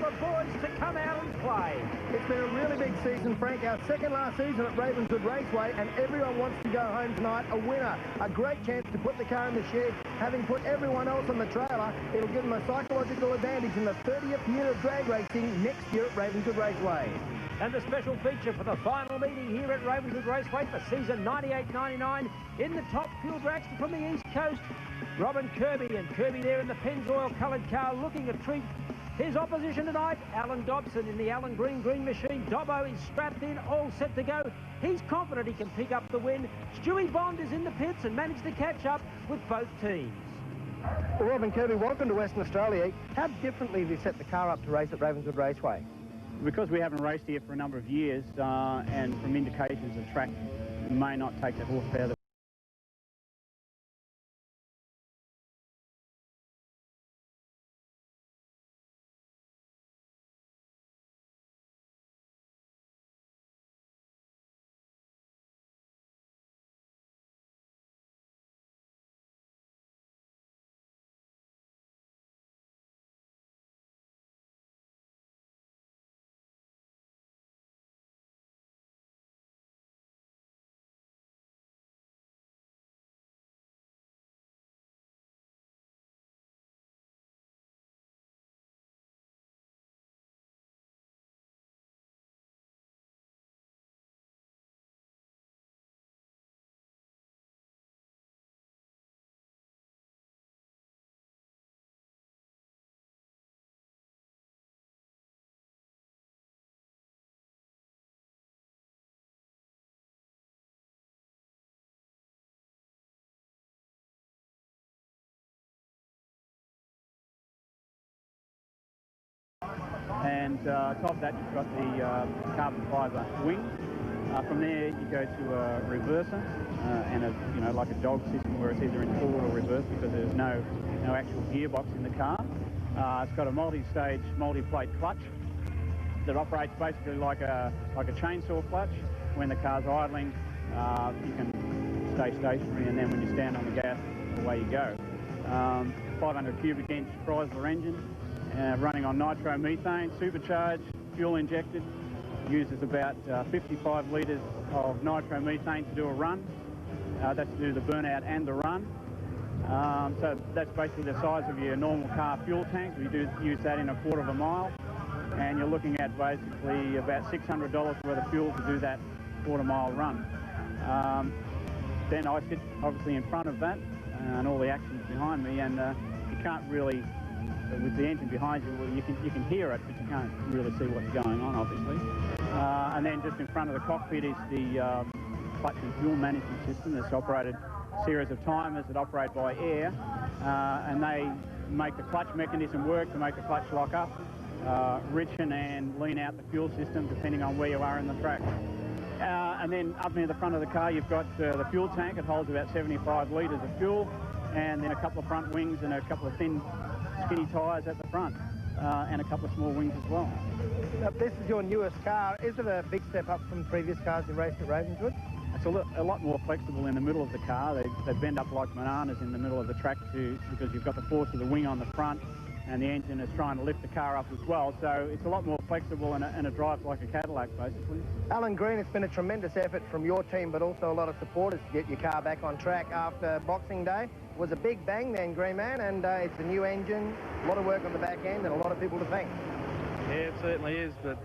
the boys to come out and play. It's been a really big season, Frank. Our second last season at Ravenswood Raceway, and everyone wants to go home tonight a winner. A great chance to put the car in the shed. Having put everyone else on the trailer, it'll give them a psychological advantage in the 30th year of drag racing next year at Ravenswood Raceway. And the special feature for the final meeting here at Ravenswood Raceway for season 98-99 in the Top Fuel dragster from the East Coast. Robin Kirby, and Kirby there in the Penzoil coloured car looking a treat. His opposition tonight, Allen Dobbson in the Allen Green machine. Dobbo is strapped in, all set to go. He's confident he can pick up the win. Stewie Bond is in the pits and managed to catch up with both teams. Well, Robin Kirby, welcome to Western Australia. How differently have you set the car up to race at Ravenswood Raceway? Because we haven't raced here for a number of years, and from indications the track may not take the horsepower that and top of that you've got the carbon fibre wing. From there you go to a reverser and like a dog system where it's either in forward or reverse because there's no actual gearbox in the car. It's got a multi-stage, multi-plate clutch that operates basically like a chainsaw clutch. When the car's idling, you can stay stationary, and then when you stand on the gas, away you go. 500 cubic inch Chrysler engine. Running on nitromethane, supercharged, fuel injected, uses about 55 litres of nitromethane to do a run. That's to do the burnout and the run. So that's basically the size of your normal car fuel tank. We do use that in a quarter of a mile, and you're looking at basically about $600 worth of fuel to do that quarter-mile run. Then I sit obviously in front of that, and all the action's behind me, and you can't really. With the engine behind you, well, you can hear it, but you can't really see what's going on, obviously. And then just in front of the cockpit is the clutch and fuel management system that's operated a series of timers that operate by air, and they make the clutch mechanism work to make the clutch lock up, richen and lean out the fuel system depending on where you are in the track. And then up near the front of the car you've got the fuel tank. It holds about 75 litres of fuel, and then a couple of front wings and a couple of thin skinny tyres at the front, and a couple of small wings as well. This is your newest car. Is it a big step up from previous cars you raced at Ravenswood? It's a lot more flexible in the middle of the car. They bend up like bananas in the middle of the track because you've got the force of the wing on the front, and the engine is trying to lift the car up as well. So it's a lot more flexible, and it drives like a Cadillac, basically. Alan Green, it's been a tremendous effort from your team, but also a lot of supporters to get your car back on track after Boxing Day. It was a big bang then, Green Man, and it's a new engine, a lot of work on the back end, and a lot of people to thank. Yeah, it certainly is, but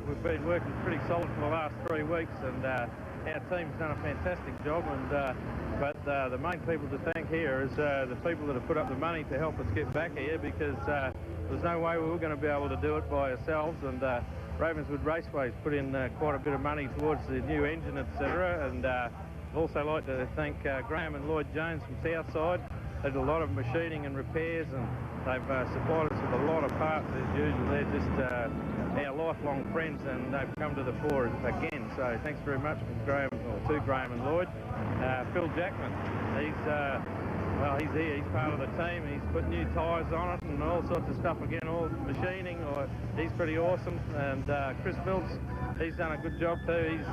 we've been working pretty solid for the last 3 weeks, and our team's done a fantastic job. But the main people to thank here is the people that have put up the money to help us get back here, because there's no way we were going to be able to do it by ourselves, and Ravenswood Raceway's put in quite a bit of money towards the new engine, etc. And I'd also like to thank Graham and Lloyd Jones from Southside. They did a lot of machining and repairs, and they've supplied us with a lot of parts as usual. They're just our lifelong friends, and they've come to the fore again. So thanks very much to Graham and Lloyd. Phil Jackman, he's here, he's part of the team. He's put new tyres on it and all sorts of stuff again, all machining. He's pretty awesome. And Chris Phillips, he's done a good job too. He's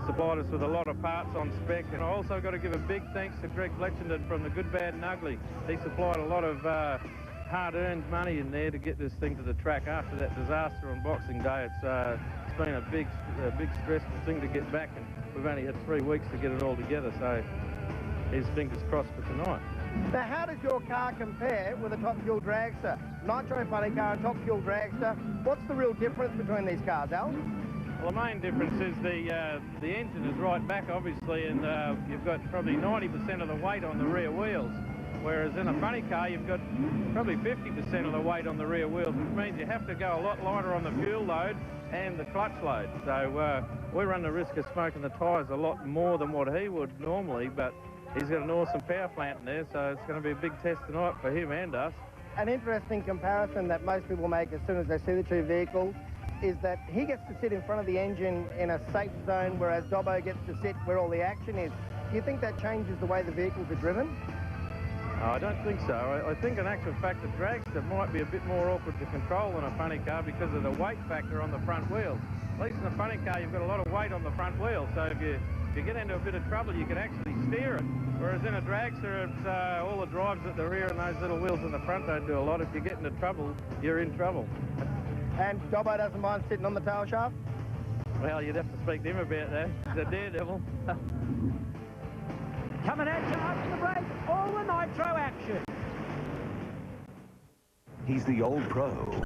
supplied us with a lot of parts on spec. And I also got to give a big thanks to Greg Bletchenden from the Good, Bad and Ugly. He supplied a lot of hard-earned money in there to get this thing to the track after that disaster on Boxing Day. It's been a big stressful thing to get back, and we've only had 3 weeks to get it all together, so his fingers crossed for tonight. Now, how does your car compare with a Top Fuel dragster? Nitro funny car and Top Fuel dragster. What's the real difference between these cars, Al? Well, the main difference is the engine is right back, obviously, and you've got probably 90% of the weight on the rear wheels, whereas in a funny car you've got probably 50% of the weight on the rear wheels, which means you have to go a lot lighter on the fuel load and the clutch load. So we run the risk of smoking the tyres a lot more than what he would normally, but he's got an awesome power plant in there, so it's going to be a big test tonight for him and us. An interesting comparison that most people make as soon as they see the two vehicles is that he gets to sit in front of the engine in a safe zone, whereas Dobbo gets to sit where all the action is. Do you think that changes the way the vehicles are driven? Oh, I don't think so. I think in actual fact the dragster might be a bit more awkward to control than a funny car because of the weight factor on the front wheels. At least in a funny car you've got a lot of weight on the front wheels, so if you get into a bit of trouble you can actually steer it. Whereas in a dragster it's all the drives at the rear and those little wheels in the front don't do a lot. If you get into trouble, you're in trouble. And Dobbo doesn't mind sitting on the tail shaft? Well, you'd have to speak to him about that. He's a daredevil. Coming at you after the break, all the Nitro action. He's the old pro.